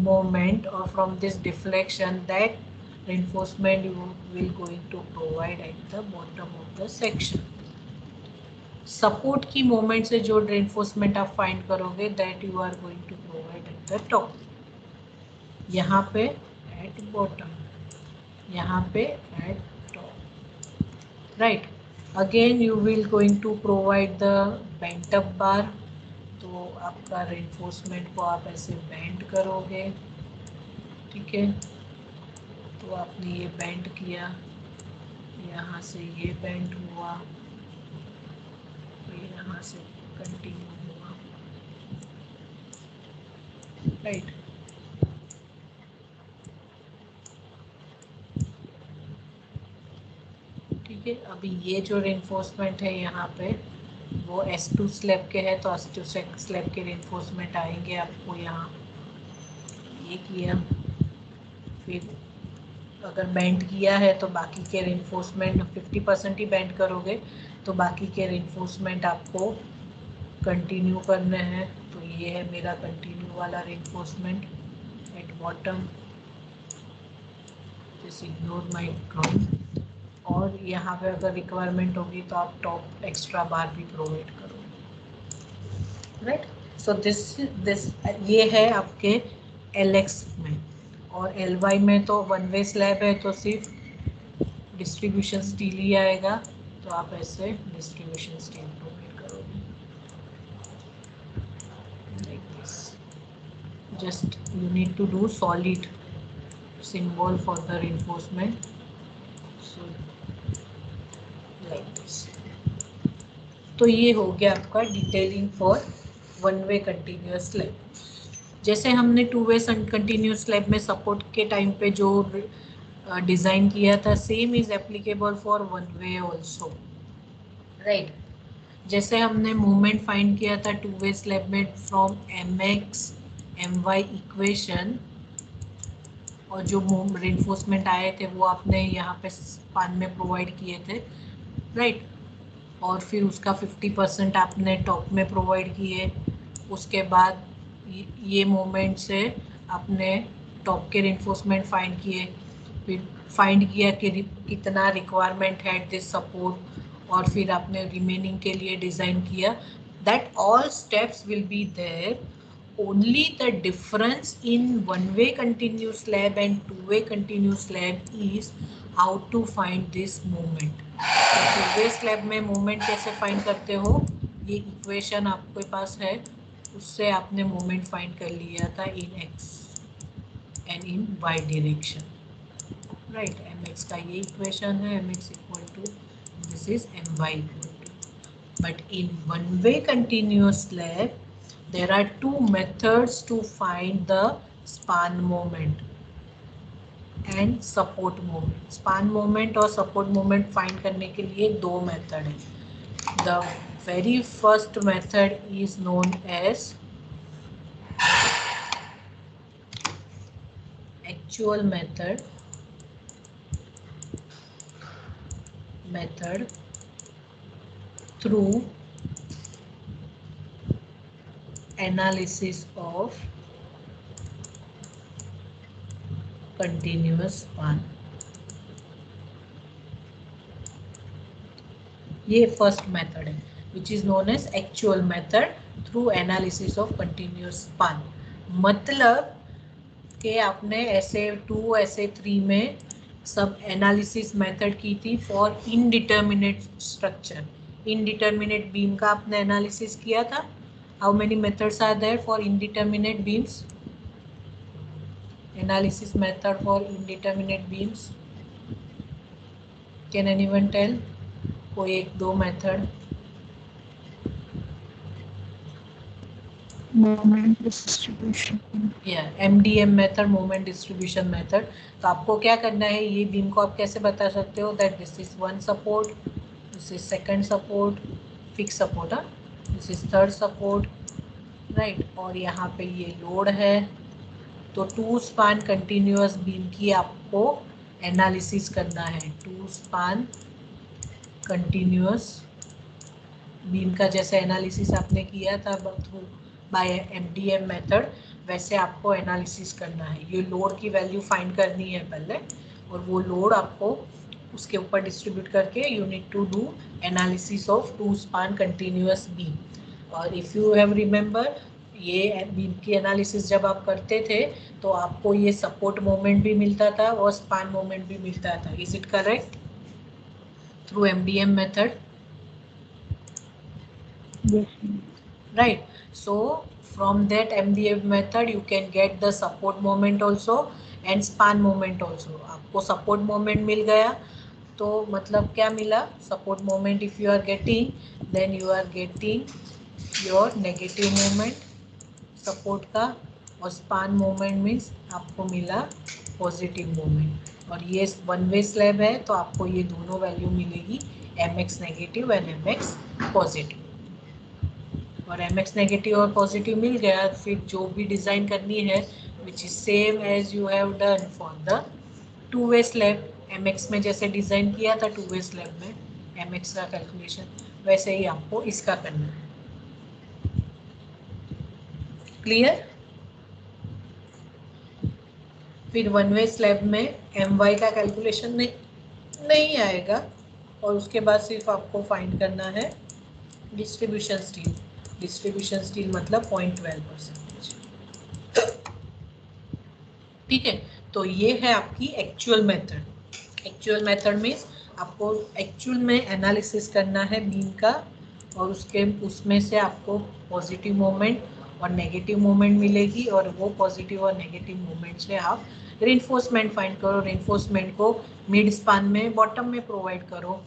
Speaker 1: moment or from this deflection, that reinforcement you will going to provide at the bottom of the section. Support की moment से जो reinforcement आप find करोगे that you are going to provide at the top. यहाँ पे at bottom, यहाँ पे at top, right? Again you will going to provide the bent up bar. तो आपका रेनफोर्समेंट को आप ऐसे बेंड करोगे, ठीक है? तो आपने ये बेंड किया, यहाँ से ये बेंड हुआ, तो यहाँ से कंटिन्यू हुआ, राइट? ठीक है. अभी ये जो रेनफोर्समेंट है यहाँ पे वो S2 स्लैब के है, तो S2 स्लैब के रेनफोर्समेंट आएंगे आपको यहाँ. ये किया, फिर अगर बेंड किया है तो बाकी के रेनफोर्समेंट 50% ही बेंड करोगे, तो बाकी के रेनफोर्समेंट आपको कंटिन्यू करने हैं. तो ये है मेरा कंटिन्यू वाला reinforcement at bottom. Just ignore my drawing. और यहाँ पे अगर रिक्वायरमेंट होगी तो आप टॉप एक्स्ट्रा बार भी प्रोवाइड करोगे, राइट? सो दिस ये है आपके LX में. और LY में तो वन वे स्लैब है, तो सिर्फ डिस्ट्रीब्यूशन स्टील ही आएगा, तो आप ऐसे डिस्ट्रीब्यूशन स्टील प्रोवाइड करोगे like this. Just you need to do solid symbol for the reinforcement. So like this. तो ये हो गया आपका detailing for one way continuous slab. जैसे हमने टू वे कंटिन्यूअस स्लैब में सपोर्ट के टाइम पे जो डिज़ाइन किया था, same is applicable for one way also, right? जैसे हमने मूवमेंट फाइंड किया था टू वे स्लैब में फ्रॉम mx my इक्वेशन, और जो रेनफोर्समेंट आए थे वो आपने यहाँ पे स्पान में प्रोवाइड किए थे, राइट? और फिर उसका 50% आपने टॉप में प्रोवाइड किए. उसके बाद ये मोमेंट से आपने टॉप के रेनफोर्समेंट फाइंड किए, फिर फाइंड किया कि कितना रिक्वायरमेंट है दिस सपोर्ट, और फिर आपने रिमेनिंग के लिए डिज़ाइन किया. That all steps will be there. Only the difference in one-way continuous slab and two-way continuous slab is how to find this moment. तो two-way slab में moment कैसे find करते हो? ये इक्वेशन आपके पास है, उससे आपने मोमेंट फाइंड कर लिया था in x and in y direction, right? mx का ये इक्वेशन है, mx equal to this is my equal to. But in one way continuous slab there are two methods to find the span moment and support moment. span moment और support moment find करने के लिए दो method है. The very first method is known as actual method through analysis of continuous span. ये first method है which is known as actual method through analysis of continuous span. मतलब कि आपने SA2 SA3 में सब एनालिसिस मेथड की थी for indeterminate structure. Indeterminate beam का आपने एनालिसिस किया था. How many methods are there for indeterminate beams? Analysis method for indeterminate beams, can anyone tell? कोई एक दो method.
Speaker 3: Moment distribution.
Speaker 1: MDM method, moment distribution method. तो आपको क्या करना है, ये बीम को आप कैसे बता सकते हो that this is one support, this is second support, fix support, this is third support, right. और यहाँ पे ये लोड है. तो टू स्पान कंटिन्यूअस बीम की आपको एनालिसिस करना है. टू स्पान कंटिन्यूअस बीम का जैसे एनालिसिस आपने किया था थ्रू बाय MDM मेथड, वैसे आपको एनालिसिस करना है. ये लोड की वैल्यू फाइंड करनी है पहले, और वो लोड आपको उसके ऊपर डिस्ट्रीब्यूट करके you need to do analysis of two span continuous beam. और इफ़ यू हैव रिमेंबर, ये बीम की एनालिसिस जब आप करते थे तो आपको ये सपोर्ट मोमेंट भी मिलता था और स्पान मोमेंट भी मिलता था. Is it correct? Through MDM method,
Speaker 3: Yes.
Speaker 1: right? So from that MDM method you can get the support moment also and span moment also. आपको support moment मिल गया तो मतलब क्या मिला? support moment if you are getting, then you are getting your negative moment support का, और span moment means आपको मिला positive moment. और ये वन वे स्लैब है तो आपको ये दोनों वैल्यू मिलेगी, mx negative and mx positive. और mx नेगेटिव और पॉजिटिव मिल गया, फिर जो भी डिज़ाइन करनी है which is same as you have done for the two way slab. mx में जैसे डिज़ाइन किया था टू वे स्लैब में mx का कैलकुलेशन, वैसे ही आपको इसका करना है. क्लियर? फिर वन वे स्लैब में my का कैलकुलेशन नहीं आएगा, और उसके बाद सिर्फ आपको फाइंड करना है डिस्ट्रीब्यूशन स्टील. डिस्ट्रीब्यूशन स्टील मतलब 0.12%. ठीक है. तो ये है आपकी एक्चुअल मेथड. एक्चुअल मेथड में आपको एक्चुअल में एनालिसिस करना है बीम का, और उसमें से आपको पॉजिटिव मोमेंट और नेगेटिव मोमेंट मिलेगी, और वो पॉजिटिव और नेगेटिव मोमेंट से आप रेनफोर्समेंट फाइंड करो. रेनफोर्समेंट को मिड स्पान में बॉटम में प्रोवाइड करो.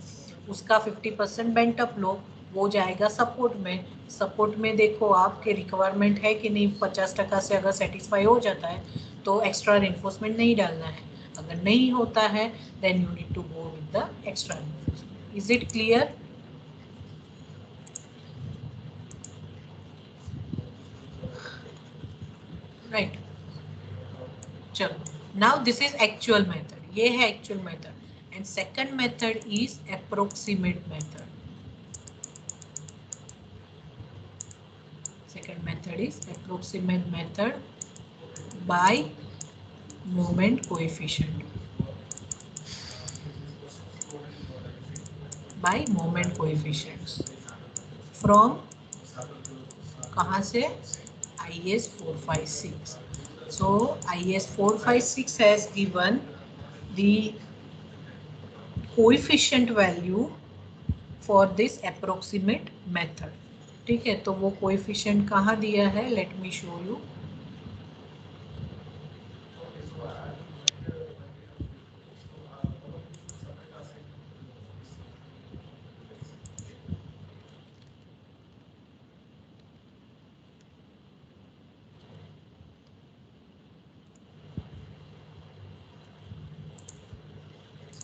Speaker 1: उसका 50% बेंट अप लो, वो जाएगा सपोर्ट में. सपोर्ट में देखो आपके रिक्वायरमेंट है कि नहीं, 50% से अगर सेटिस्फाई हो जाता है तो एक्स्ट्रा रेनफोर्समेंट नहीं डालना है. अगर नहीं होता है then you need to go with the extra reinforcement. Is it clear? Right. चलो, now this is actual method. ये है actual method. And second method is approximate method. Second method is approximate method by moment coefficient. By moment coefficients from कहाँ से? IS 456. So IS 456 has given the coefficient value for this approximate method. ठीक है. तो वो coefficient कहाँ दिया है? Let me show you.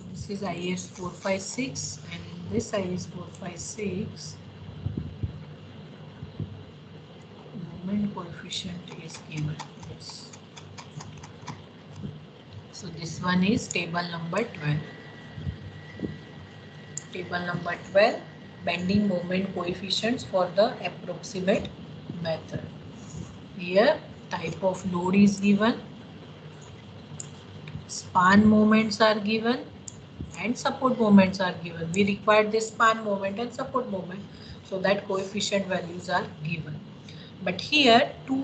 Speaker 1: This is IS 456, and in this IS 456 moment coefficient is given. Yes. So this one is table number 12. Table number 12, bending moment coefficients for the approximate method. Here type of load is given, span moments are given, and support moments are given. We require this span moment and support moment, so that coefficient values are given. But here two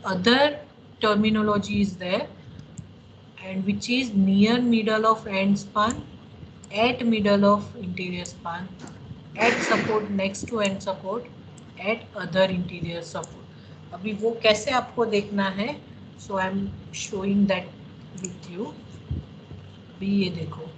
Speaker 1: other terminology is there, and which is near middle of end span, at middle of interior span, at support next to end support, at other interior support. अभी वो कैसे आपको देखना है, so I am showing that with you. अभी ये देखो,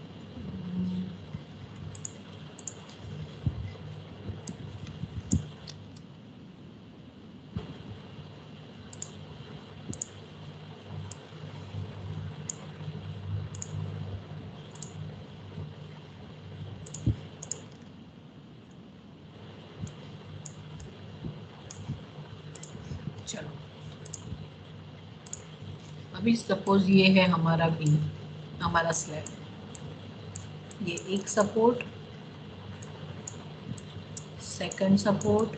Speaker 1: चलो अभी सपोज ये है हमारा बीम, हमारा स्लैब, ये एक support, second support,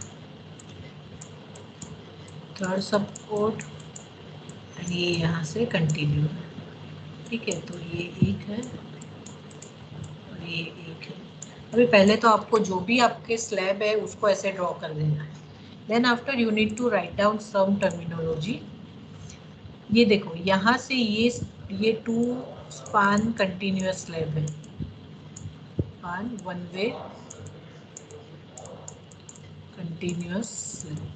Speaker 1: third support, and ये यहाँ से कंटिन्यू है. ठीक है, तो ये एक है और ये एक है. अभी पहले तो आपको जो भी आपके स्लैब है उसको ऐसे ड्रॉ कर देना है. Then after you need to write down some terminology. ये देखो यहाँ से ये टू स्पान कंटिन्यूअस स्लैब है, span one way continuous slab,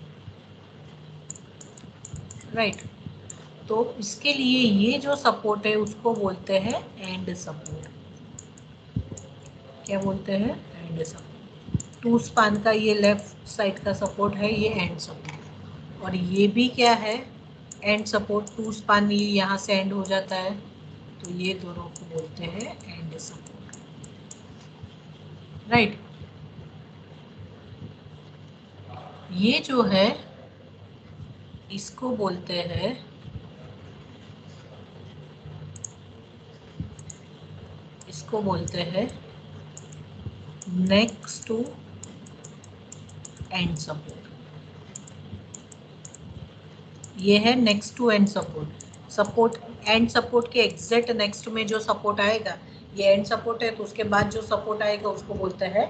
Speaker 1: right. तो इसके लिए ये जो सपोर्ट है उसको बोलते हैं एंड सपोर्ट. क्या बोलते हैं? And support. टू स्पान का ये लेफ्ट साइड का सपोर्ट है, ये एंड सपोर्ट. और ये भी क्या है? And support. टू स्पान ये यहाँ से एंड हो जाता है, तो ये दोनों को बोलते हैं एंड सपोर्ट, राइट. ये जो है इसको बोलते हैं नेक्स्ट टू एंड सपोर्ट. ये है next to end support. Support end support के एग्जैक्ट नेक्स्ट में जो सपोर्ट आएगा, ये एंड सपोर्ट है तो उसके बाद जो सपोर्ट आएगा उसको बोलते हैं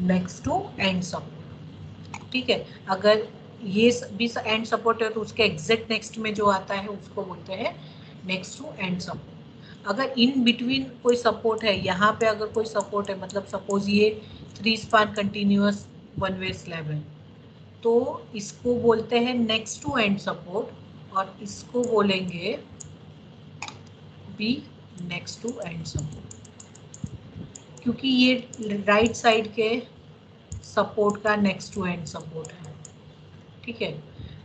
Speaker 1: नेक्स्ट टू एंड सपोर्ट. ठीक है, अगर ये भी एंड सपोर्ट है तो उसके एग्जैक्ट नेक्स्ट में जो आता है उसको बोलते हैं नेक्स्ट टू एंड सपोर्ट. अगर इन बिटवीन कोई सपोर्ट है, यहाँ पे अगर कोई सपोर्ट है, मतलब सपोज ये 3 span continuous one way slab है, तो इसको बोलते हैं नेक्स्ट टू एंड सपोर्ट, और इसको बोलेंगे भी नेक्स्ट टू एंड सपोर्ट, क्योंकि ये राइट साइड के सपोर्ट का नेक्स्ट टू एंड सपोर्ट है. ठीक है,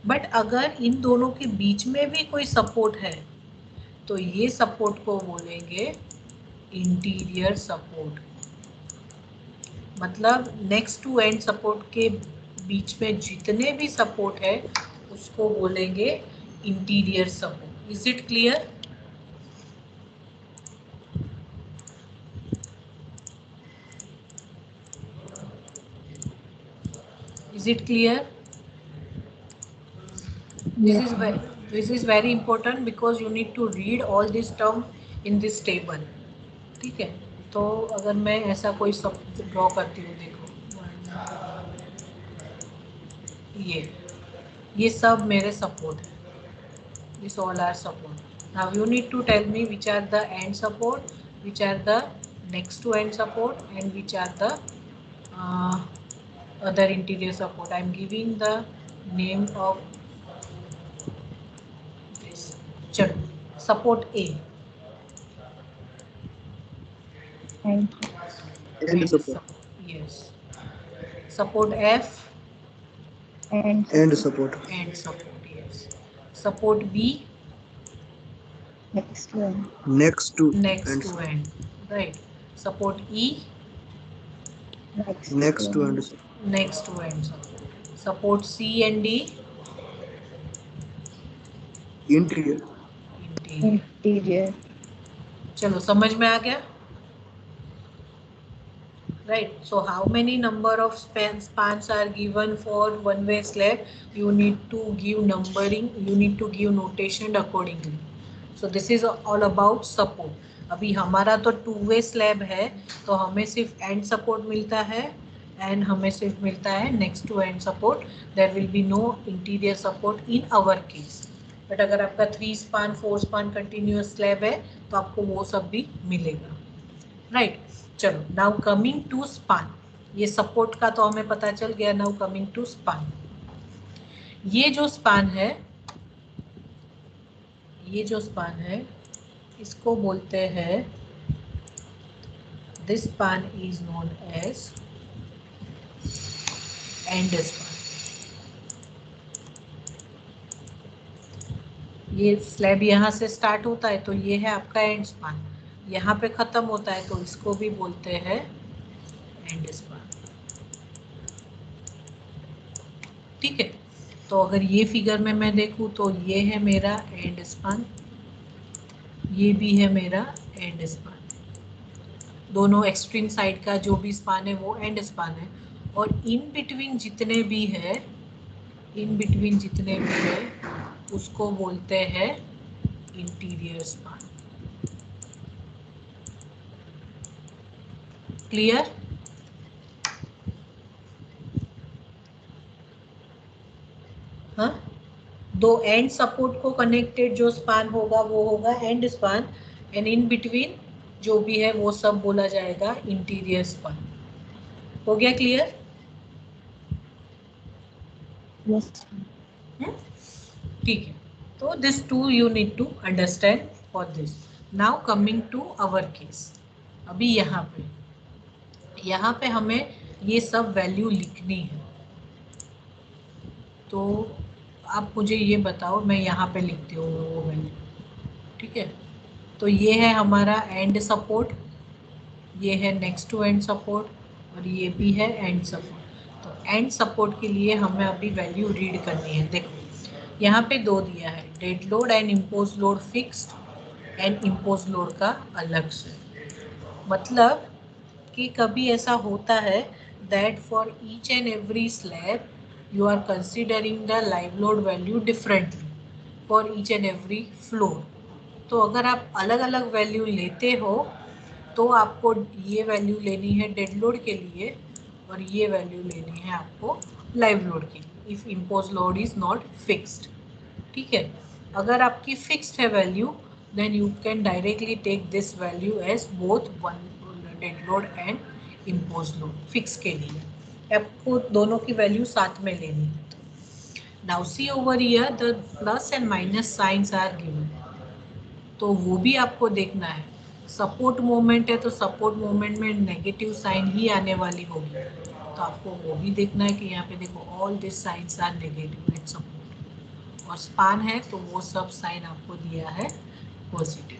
Speaker 1: बट अगर इन दोनों के बीच में भी कोई सपोर्ट है तो ये सपोर्ट को बोलेंगे इंटीरियर सपोर्ट. मतलब नेक्स्ट टू एंड सपोर्ट के बीच में जितने भी सपोर्ट है उसको बोलेंगे interior support. Is it clear? Is it clear? This is very important because you need to read all this term in this table. ठीक है, तो अगर मैं ऐसा कोई सब ड्रॉ करती हूँ, देखो ये सब मेरे सपोर्ट है. This all are support. Now you need to tell me which are the end support, which are the next to end support, and which are the other interior support. I am giving the name of this. चलो, support A.
Speaker 4: End support.
Speaker 1: Yes. Support F.
Speaker 4: End support.
Speaker 1: End support. Yes. Support B.
Speaker 3: Next to end.
Speaker 4: Next to
Speaker 1: end. Right. Support E.
Speaker 4: Next to end.
Speaker 1: Next to end support. Support C and D.
Speaker 4: Interior.
Speaker 3: Interior.
Speaker 1: चलो, समझ में आ गया? right? So how many number of spans are given for one way slab? You need to give numbering, you need to give notation accordingly. So this is all about support. अभी हमारा तो to way slab है, तो हमें सिर्फ and support मिलता है and हमें सिर्फ मिलता है next to end support. There will be no interior support in our case. But अगर आपका 3 स्पान 4 स्पान कंटिन्यूअस स्लैब है तो आपको वो सब भी मिलेगा, राइट? चलो, नाउ कमिंग टू स्पान. ये सपोर्ट का तो हमें पता चल गया. Now coming to span. ये जो स्पान है, ये जो स्पान है इसको बोलते हैं, this span is known as end span. ये स्लैब यहाँ से स्टार्ट होता है तो ये है आपका एंड स्पान, यहाँ पे खत्म होता है तो इसको भी बोलते हैं एंड स्पान. ठीक है, तो अगर ये फिगर में मैं देखूँ तो ये है मेरा एंड स्पान, ये भी है मेरा एंड स्पान. दोनों एक्सट्रीम साइड का जो भी स्पान है वो एंड स्पान है. और इन बिटवीन जितने भी है, इन बिटवीन जितने भी है उसको बोलते हैं इंटीरियर स्पान. क्लियर? हाँ, दो एंड सपोर्ट को कनेक्टेड जो स्पान होगा वो होगा and span, and in between जो भी है वो सब बोला जाएगा इंटीरियर स्पान. हो गया क्लियर?
Speaker 3: Yes.
Speaker 1: ठीक है, तो this to you need to understand for this. Now coming to our case. अभी यहाँ पे हमें ये सब वैल्यू लिखनी है. तो आप मुझे ये बताओ, मैं यहाँ पे लिखती हूँ वो वैल्यू. ठीक है, तो ये है हमारा एंड सपोर्ट, ये है नेक्स्ट टू एंड सपोर्ट, और ये भी है एंड सपोर्ट. तो एंड सपोर्ट के लिए हमें अभी वैल्यू रीड करनी है. देखो यहाँ पे दो दिया है, dead load and impose load fixed and impose load का अलग से. मतलब कि कभी ऐसा होता है that for each and every slab you are considering the live load value differently for each and every floor. तो अगर आप अलग अलग वैल्यू लेते हो तो आपको ये वैल्यू लेनी है डेड लोड के लिए और ये वैल्यू लेनी है आपको लाइव लोड के लिए, if impose load is not fixed. ठीक है, अगर आपकी फिक्स्ड है value then you can directly take this value as both one dead load and impose load. Fix के लिए आपको दोनों की वैल्यू साथ में लेनी है. Now see over here the plus and minus signs are given. तो वो भी आपको देखना है. सपोर्ट मोमेंट है तो सपोर्ट मोमेंट में नेगेटिव साइन ही आने वाली होगी, तो आपको वो भी देखना है कि यहाँ पे देखो all this signs are negative at support. और स्पान है तो वो सब साइन आपको दिया है पॉजिटिव.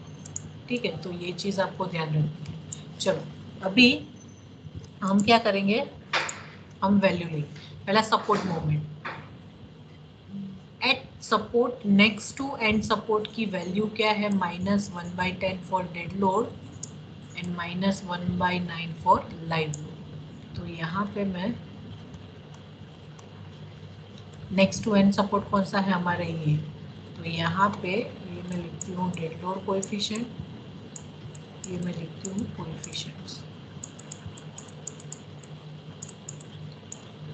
Speaker 1: ठीक है, तो ये चीज़ आपको ध्यान रखनी है. चलो अभी हम क्या करेंगे, हम वैल्यू लेंगे. पहला support moment. At support next to end support की वैल्यू क्या है, -1/10 for dead load and -1/9 for live load. तो यहाँ पे मैं नेक्स्ट टू एंड सपोर्ट कौन सा है हमारे ये, तो यहाँ पे ये मैं लिखती हूँ डेड लोड कोएफिशिएंट, ये मैं लिखती हूँ कोएफिशिएंट्स,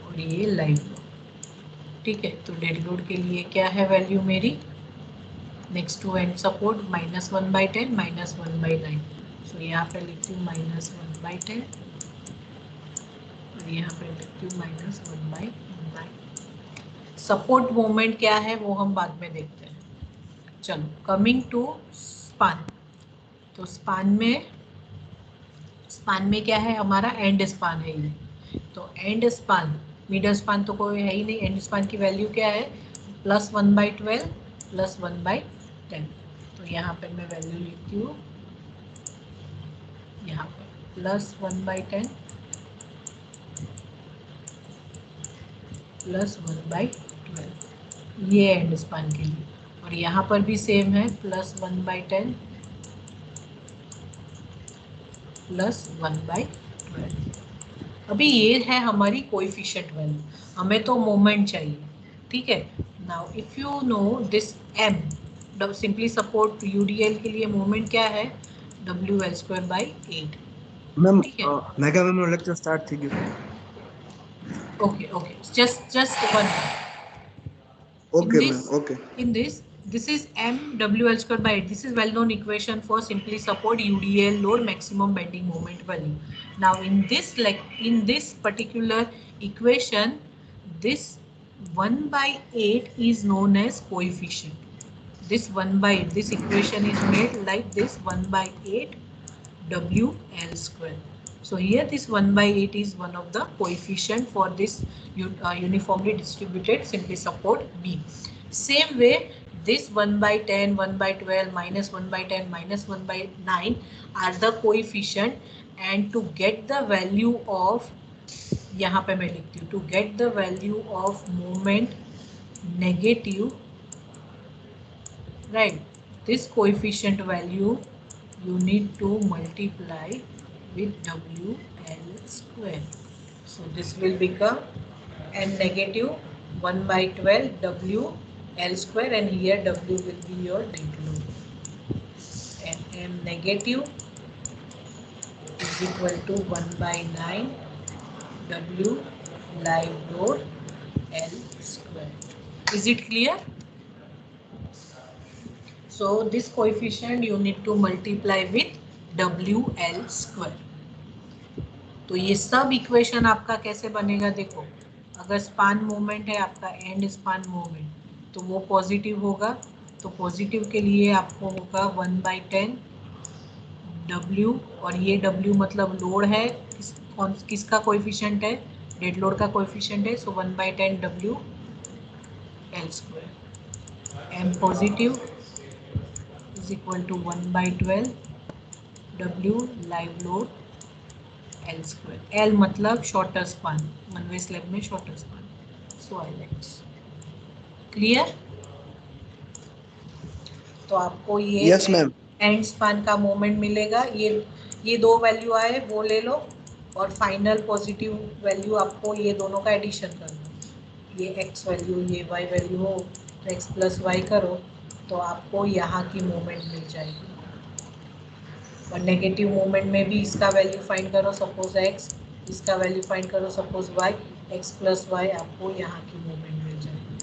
Speaker 1: और ये लाइव लोड. ठीक है, तो डेड लोड के लिए क्या है वैल्यू मेरी, नेक्स्ट टू एंड सपोर्ट -1/10 -1/9. सो यहाँ पे लिखती हूँ -1/10 और यहाँ पे लिखती हूँ -1/9. सपोर्ट मोमेंट क्या है वो हम बाद में देखते हैं. चलो कमिंग टू स्पान. तो स्पान में क्या है हमारा एंड स्पान है ये. तो एंड स्पान, मिडल स्पान तो कोई है ही नहीं. एंड स्पान की वैल्यू क्या है, +1/12 +1/10. तो यहाँ पे मैं वैल्यू लिखती हूँ, यहाँ पे +1/10 +1/12, ये एंड स्पान के लिए. और यहाँ पर भी सेम है, +1/10 +1/12. अभी ये है हमारी कोएफिशिएंट वैल्यू, हमें तो मोमेंट चाहिए, ठीक है। Now if you know this m, simply support UDL के लिए मोमेंट क्या है, WL²/8,
Speaker 4: मैम
Speaker 1: ठीक है।
Speaker 4: मेगा मैम નો લેક્ચર સ્ટાર્ટ થઈ ગયો.
Speaker 1: Okay, just one. In
Speaker 4: okay ma'am,
Speaker 1: this,
Speaker 4: okay.
Speaker 1: this is mWL²/8. This is well-known equation for simply support UDL load maximum bending moment value. Now in this particular equation, this 1/8 is known as coefficient. This 1/8, this equation is made like this, 1/8 WL². So here this 1/8 is one of the coefficient for this uniformly distributed simply support beam. Same way this 1/10, 1/12, -1/10, -1/9 are the coefficient, and to get the value of, यहाँ पे मैं लिखती हूँ, to get the value of moment negative, right, this coefficient value you need to multiply with WL². So this will become n negative 1/12 WL², and here W will be your dead load, and m negative is equal to 1/9 W live load L². Is it clear? So this coefficient you need to multiply with WL². तो ये सब equation आपका कैसे बनेगा, देखो, अगर span moment है आपका एंड स्पान मोमेंट, तो वो पॉजिटिव होगा, तो पॉजिटिव के लिए आपको होगा 1/10 W, और ये W मतलब लोड है, किसका कोएफिशिएंट है, डेड लोड का कोएफिशिएंट है, सो 1/10 WL². M positive is equal to 1/12 W live load L². L मतलब shorter span, one way slab में शॉर्टर स्पान, सो ILX. क्लियर? तो आपको ये
Speaker 4: यस मैम.
Speaker 1: एंड स्पान का मोमेंट मिलेगा, ये दो वैल्यू आए वो ले लो, और फाइनल पॉजिटिव वैल्यू आपको ये दोनों का एडिशन कर दो, ये x वैल्यू ये y वैल्यू हो, तो x + y करो, तो आपको यहाँ की मोमेंट मिल जाएगी। और नेगेटिव मोमेंट में भी इसका वैल्यू फाइंड करो, सपोज x, इसका वैल्यू फाइंड करो सपोज y, x + y, आपको यहाँ की मोमेंट मिल जाएगी।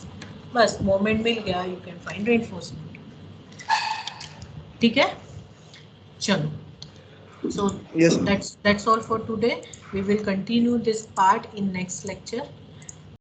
Speaker 1: बस मोमेंट मिल गया, यू कैन फाइंड रेनफोर्समेंट। ठीक है, चलो, so
Speaker 4: Yes.
Speaker 1: that's all for today. We will continue this part in next lecture.